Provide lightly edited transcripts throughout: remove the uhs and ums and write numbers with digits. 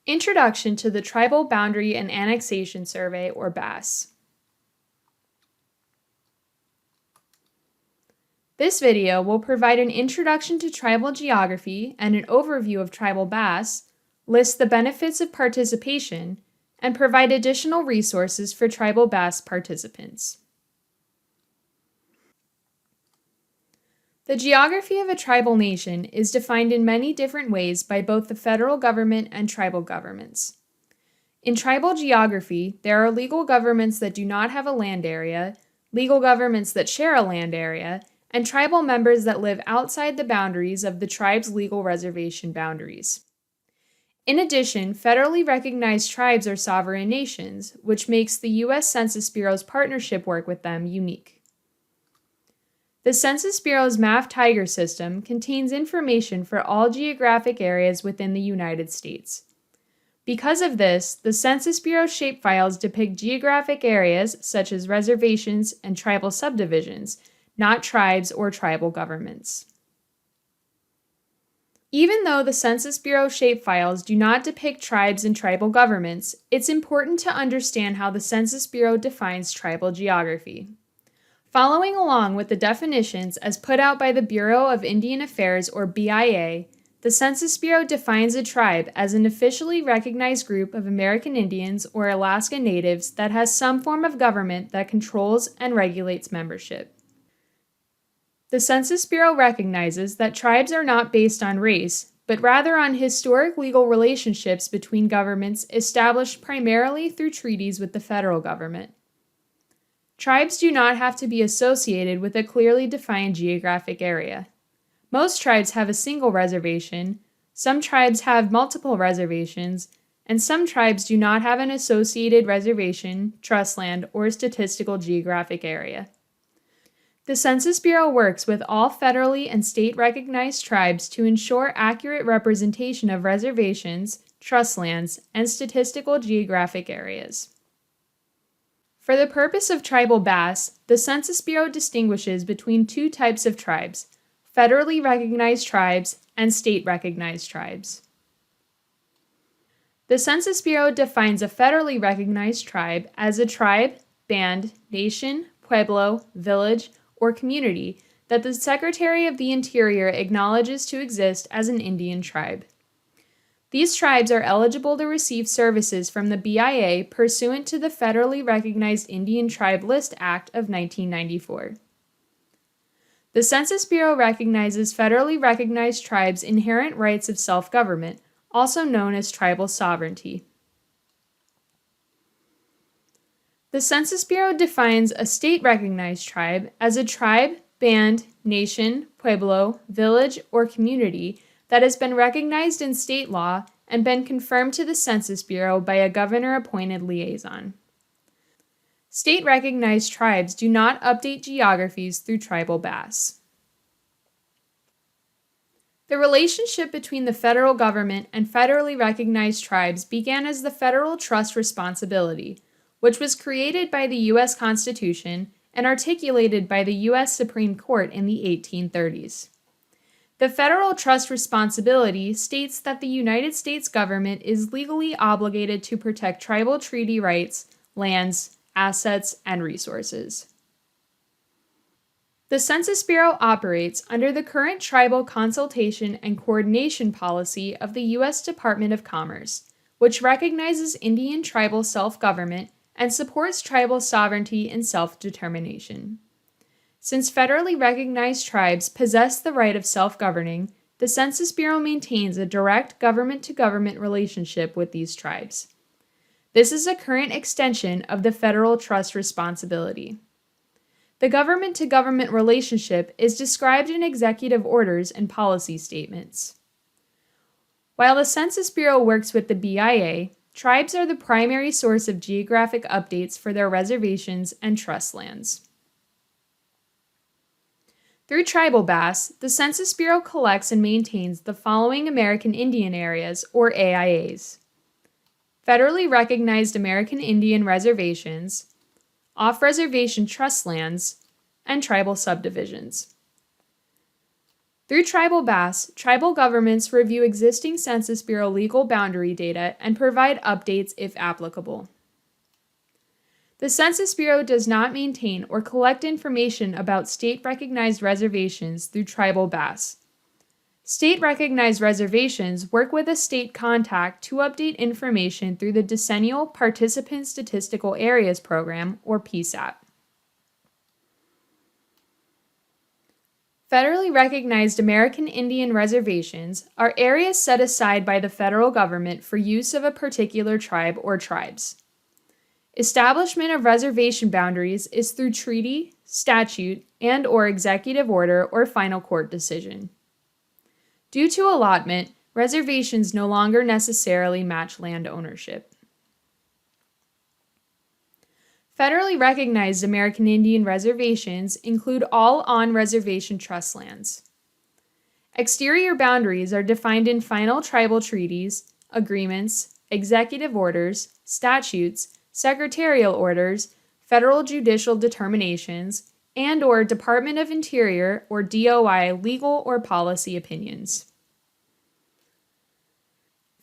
Introduction to the Tribal Boundary and Annexation Survey, or BAS. This video will provide an introduction to tribal geography and an overview of Tribal BAS, list the benefits of participation, and provide additional resources for Tribal BAS participants. The geography of a tribal nation is defined in many different ways by both the federal government and tribal governments. In tribal geography, there are legal governments that do not have a land area, legal governments that share a land area, and tribal members that live outside the boundaries of the tribe's legal reservation boundaries. In addition, federally recognized tribes are sovereign nations, which makes the U.S. Census Bureau's partnership work with them unique. The Census Bureau's MAF-TIGER system contains information for all geographic areas within the United States. Because of this, the Census Bureau shapefiles depict geographic areas such as reservations and tribal subdivisions, not tribes or tribal governments. Even though the Census Bureau shapefiles do not depict tribes and tribal governments, it's important to understand how the Census Bureau defines tribal geography. Following along with the definitions as put out by the Bureau of Indian Affairs, or BIA, the Census Bureau defines a tribe as an officially recognized group of American Indians or Alaska Natives that has some form of government that controls and regulates membership. The Census Bureau recognizes that tribes are not based on race, but rather on historic legal relationships between governments established primarily through treaties with the federal government. Tribes do not have to be associated with a clearly defined geographic area. Most tribes have a single reservation, some tribes have multiple reservations, and some tribes do not have an associated reservation, trust land, or statistical geographic area. The Census Bureau works with all federally and state-recognized tribes to ensure accurate representation of reservations, trust lands, and statistical geographic areas. For the purpose of Tribal BAS, the Census Bureau distinguishes between two types of tribes: federally recognized tribes and state-recognized tribes. The Census Bureau defines a federally recognized tribe as a tribe, band, nation, pueblo, village, or community that the Secretary of the Interior acknowledges to exist as an Indian tribe. These tribes are eligible to receive services from the BIA pursuant to the Federally Recognized Indian Tribe List Act of 1994. The Census Bureau recognizes federally recognized tribes' inherent rights of self-government, also known as tribal sovereignty. The Census Bureau defines a state-recognized tribe as a tribe, band, nation, pueblo, village, or community that has been recognized in state law and been confirmed to the Census Bureau by a governor-appointed liaison. State-recognized tribes do not update geographies through Tribal BAS. The relationship between the federal government and federally recognized tribes began as the Federal Trust Responsibility, which was created by the U.S. Constitution and articulated by the U.S. Supreme Court in the 1830s. The Federal Trust Responsibility states that the United States government is legally obligated to protect tribal treaty rights, lands, assets, and resources. The Census Bureau operates under the current Tribal Consultation and Coordination Policy of the U.S. Department of Commerce, which recognizes Indian tribal self-government and supports tribal sovereignty and self-determination. Since federally recognized tribes possess the right of self-governing, the Census Bureau maintains a direct government-to-government relationship with these tribes. This is a current extension of the Federal Trust Responsibility. The government-to-government relationship is described in executive orders and policy statements. While the Census Bureau works with the BIA, tribes are the primary source of geographic updates for their reservations and trust lands. Through Tribal BAS, the Census Bureau collects and maintains the following American Indian Areas, or AIAs: federally recognized American Indian reservations, off-reservation trust lands, and tribal subdivisions. Through Tribal BAS, tribal governments review existing Census Bureau legal boundary data and provide updates if applicable. The Census Bureau does not maintain or collect information about state-recognized reservations through Tribal BAS. State-recognized reservations work with a state contact to update information through the Decennial Participant Statistical Areas Program, or PSAP. Federally recognized American Indian reservations are areas set aside by the federal government for use of a particular tribe or tribes. Establishment of reservation boundaries is through treaty, statute, and/or executive order or final court decision. Due to allotment, reservations no longer necessarily match land ownership. Federally recognized American Indian reservations include all on-reservation trust lands. Exterior boundaries are defined in final tribal treaties, agreements, executive orders, statutes, secretarial orders, federal judicial determinations, and/or Department of Interior or DOI legal or policy opinions.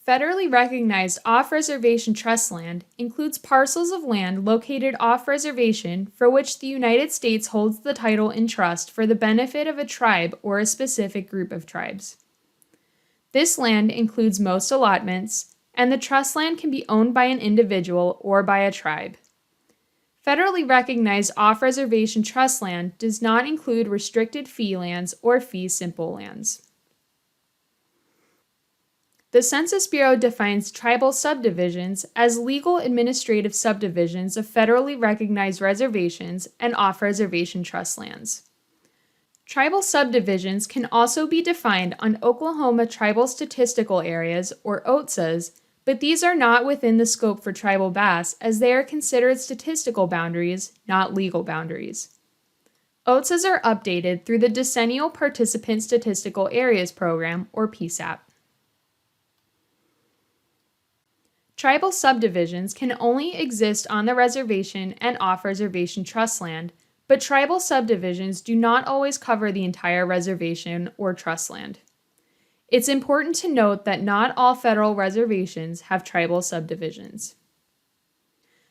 Federally recognized off-reservation trust land includes parcels of land located off-reservation for which the United States holds the title in trust for the benefit of a tribe or a specific group of tribes. This land includes most allotments, and the trust land can be owned by an individual or by a tribe. Federally recognized off-reservation trust land does not include restricted fee lands or fee simple lands. The Census Bureau defines tribal subdivisions as legal administrative subdivisions of federally recognized reservations and off-reservation trust lands. Tribal subdivisions can also be defined on Oklahoma Tribal Statistical Areas, or OTSAs, but these are not within the scope for Tribal BAS as they are considered statistical boundaries, not legal boundaries. OTSAs are updated through the Decennial Participant Statistical Areas Program, or PSAP. Tribal subdivisions can only exist on the reservation and off-reservation trust land, but tribal subdivisions do not always cover the entire reservation or trust land. It's important to note that not all federal reservations have tribal subdivisions.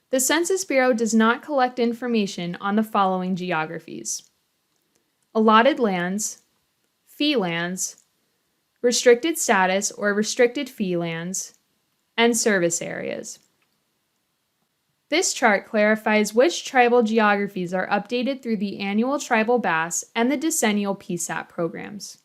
The Census Bureau does not collect information on the following geographies: allotted lands, fee lands, restricted status or restricted fee lands, and service areas. This chart clarifies which tribal geographies are updated through the annual Tribal BAS and the decennial PSAP programs.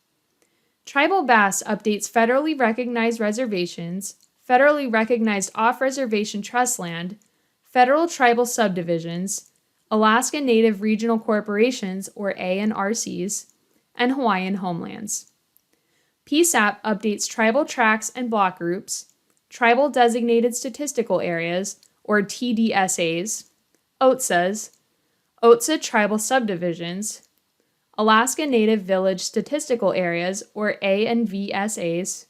Tribal BAS updates federally recognized reservations, federally recognized off-reservation trust land, federal tribal subdivisions, Alaska Native Regional Corporations, or ANRCs, and Hawaiian homelands. PSAP updates tribal tracts and block groups, Tribal Designated Statistical Areas, or TDSAs, OTSAs, OTSA Tribal Subdivisions, Alaska Native Village Statistical Areas, or ANVSAs,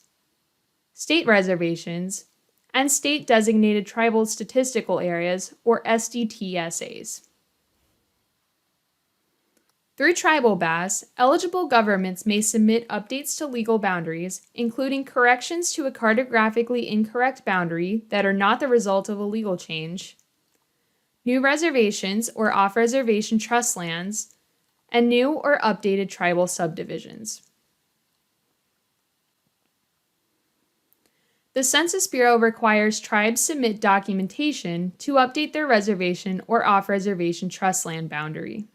state reservations, and State Designated Tribal Statistical Areas, or SDTSAs. Through Tribal BAS, eligible governments may submit updates to legal boundaries, including corrections to a cartographically incorrect boundary that are not the result of a legal change, new reservations or off-reservation trust lands, and new or updated tribal subdivisions. The Census Bureau requires tribes submit documentation to update their reservation or off-reservation trust land boundary.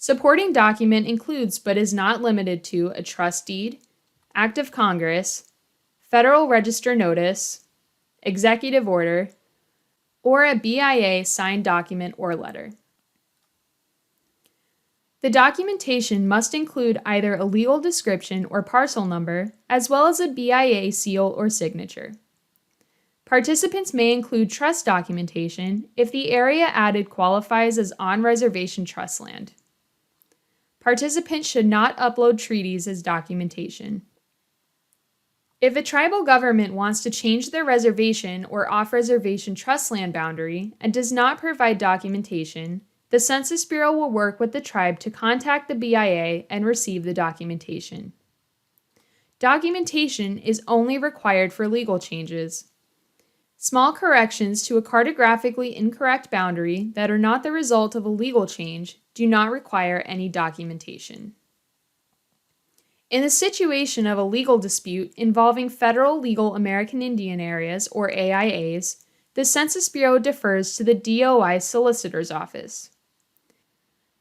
Supporting document includes but is not limited to a trust deed, act of Congress, Federal Register notice, executive order, or a BIA signed document or letter. The documentation must include either a legal description or parcel number, as well as a BIA seal or signature. Participants may include trust documentation if the area added qualifies as on-reservation trust land. Participants should not upload treaties as documentation. If a tribal government wants to change their reservation or off-reservation trust land boundary and does not provide documentation, The Census Bureau will work with the tribe to contact the BIA and receive the documentation. Documentation is only required for legal changes. Small corrections to a cartographically incorrect boundary that are not the result of a legal change do not require any documentation. In the situation of a legal dispute involving Federal Legal American Indian Areas, or AIAs, the Census Bureau defers to the DOI Solicitor's Office.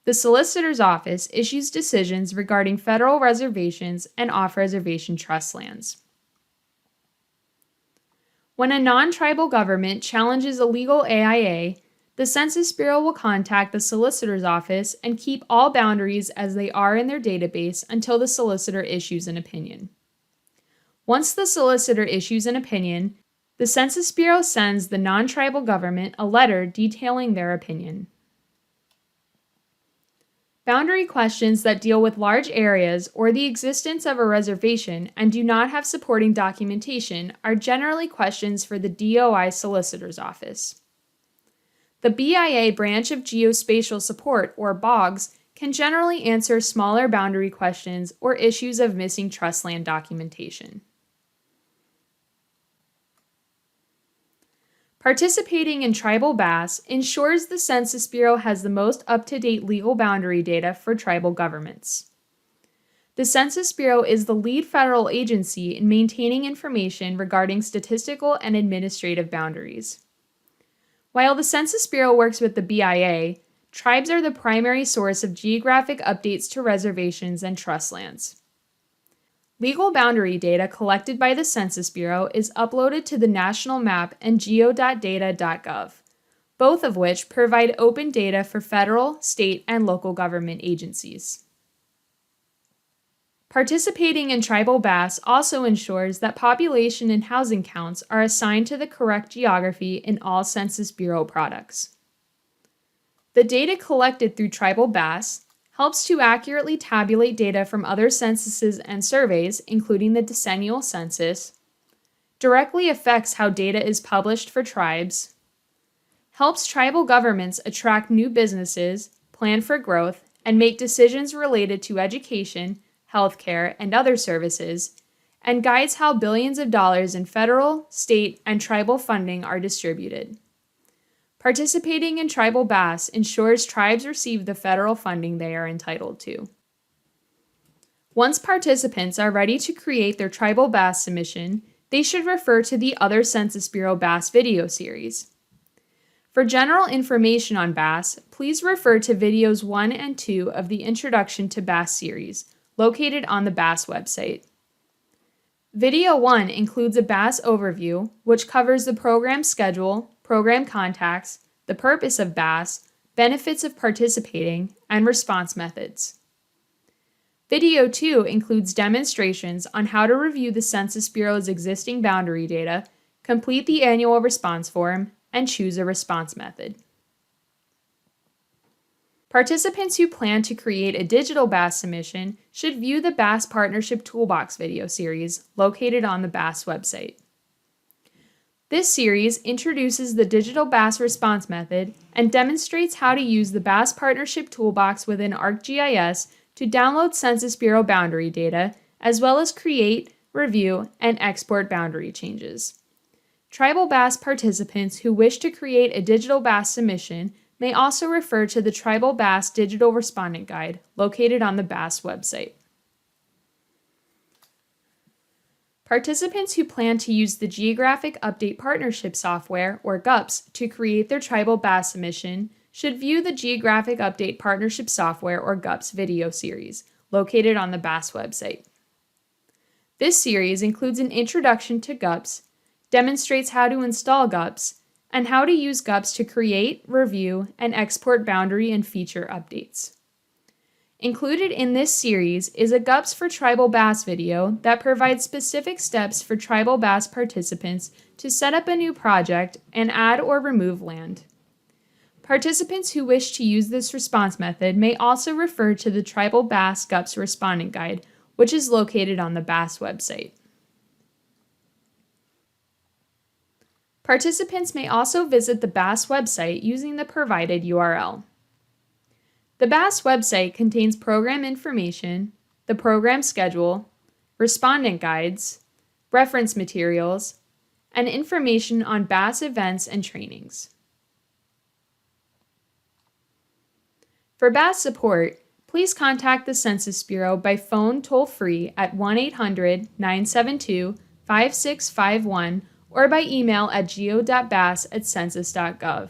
The Solicitor's Office issues decisions regarding federal reservations and off-reservation trust lands. When a non-tribal government challenges a legal AIA, the Census Bureau will contact the Solicitor's Office and keep all boundaries as they are in their database until the solicitor issues an opinion. Once the solicitor issues an opinion, the Census Bureau sends the non-tribal government a letter detailing their opinion. Boundary questions that deal with large areas or the existence of a reservation and do not have supporting documentation are generally questions for the DOI Solicitor's Office. The BIA Branch of Geospatial Support, or BOGS, can generally answer smaller boundary questions or issues of missing trust land documentation. Participating in Tribal BAS ensures the Census Bureau has the most up-to-date legal boundary data for tribal governments. The Census Bureau is the lead federal agency in maintaining information regarding statistical and administrative boundaries. While the Census Bureau works with the BIA, tribes are the primary source of geographic updates to reservations and trust lands. Legal boundary data collected by the Census Bureau is uploaded to the National Map and geo.data.gov, both of which provide open data for federal, state, and local government agencies. Participating in Tribal BAS also ensures that population and housing counts are assigned to the correct geography in all Census Bureau products. The data collected through Tribal BAS helps to accurately tabulate data from other censuses and surveys, including the decennial census, directly affects how data is published for tribes, helps tribal governments attract new businesses, plan for growth, and make decisions related to education, healthcare, and other services, and guides how billions of dollars in federal, state, and tribal funding are distributed. Participating in Tribal BAS ensures tribes receive the federal funding they are entitled to. Once participants are ready to create their Tribal BAS submission, they should refer to the other Census Bureau BAS video series. For general information on BAS, please refer to videos 1 and 2 of the Introduction to BAS series, located on the BAS website. Video 1 includes a BAS overview, which covers the program schedule, program contacts, the purpose of BAS, benefits of participating, and response methods. Video 2 includes demonstrations on how to review the Census Bureau's existing boundary data, complete the annual response form, and choose a response method. Participants who plan to create a digital BAS submission should view the BAS Partnership Toolbox video series located on the BAS website. This series introduces the digital BAS response method and demonstrates how to use the BAS Partnership Toolbox within ArcGIS to download Census Bureau boundary data, as well as create, review, and export boundary changes. Tribal BAS participants who wish to create a digital BAS submission may also refer to the Tribal BAS Digital Respondent Guide located on the BAS website. Participants who plan to use the Geographic Update Partnership software, or GUPS, to create their Tribal BAS submission should view the Geographic Update Partnership software, or GUPS, video series located on the BAS website. This series includes an introduction to GUPS, demonstrates how to install GUPS, and how to use GUPS to create, review, and export boundary and feature updates. Included in this series is a GUPS for Tribal BAS video that provides specific steps for Tribal BAS participants to set up a new project and add or remove land. Participants who wish to use this response method may also refer to the Tribal BAS GUPS Respondent Guide, which is located on the BAS website. Participants may also visit the BAS website using the provided URL. The BAS website contains program information, the program schedule, respondent guides, reference materials, and information on BAS events and trainings. For BAS support, please contact the Census Bureau by phone toll-free at 1-800-972-5651 or by email at geo.bas@census.gov.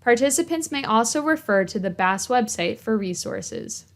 Participants may also refer to the BAS website for resources.